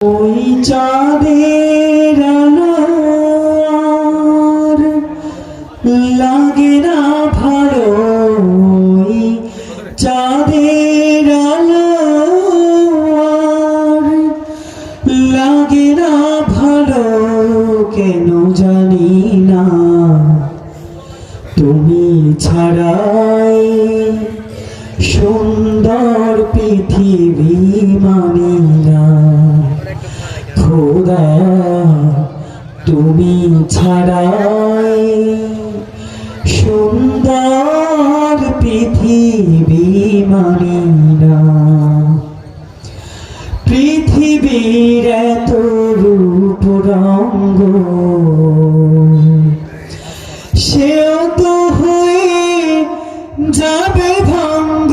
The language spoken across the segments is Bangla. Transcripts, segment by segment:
ওই চাঁদের আলোর লাগে না ভালো, ওই চাঁদের আলোর লাগে না ভালো, কেন জানি না তুমি ছাড়াই সুন্দর পৃথিবী মানি না। খোদা তুমি ছাড়াই সুন্দর পৃথিবী মানি না। পৃথিবীর এত রূপ রঙ্গ সেও তো হয়ে যাবে ভঙ্গ।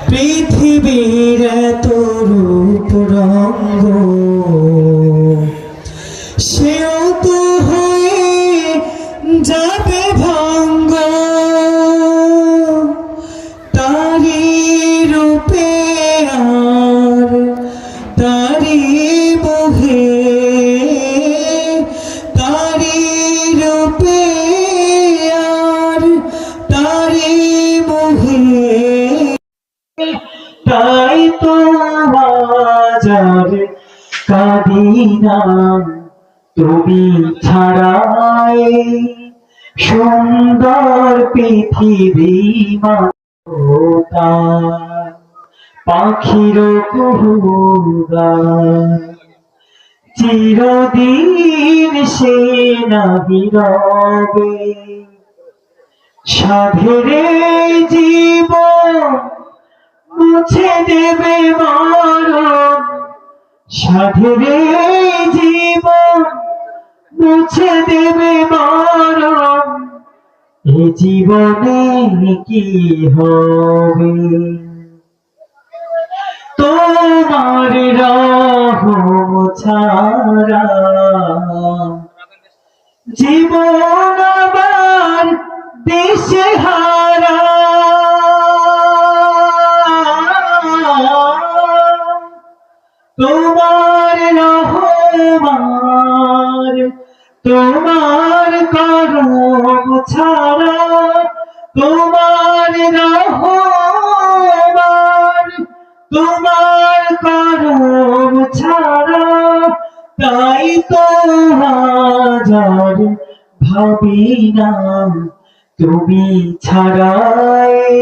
পৃথিবীর এত রূপ রঙ্গ সেও তো হয়ে যাবে ভঙ্গ। তারি রূপে আর তারি মোহে, তারি রূপে আর তারি মোহে, তাই তো বাজার কাঁদি না তুমি ছাড়াই সুন্দর পৃথিবী মাতা। পাখির কুহুগান চিরদিন সে নাহি রবে, সাধের জীবন মুছে দেবে মরণ, সাধের জীবন মুছে দেবে মরণ। এ জীবনে কি হবে তোমার রহম ছাড়া, জীবন আবার দেশে হারা। তোমার রহমান তোমার করম ছাড়া, তোমার রহমান তোমার করম ছাড়া, তাই তো হাজার ভাবি না তুমি ছাড়াই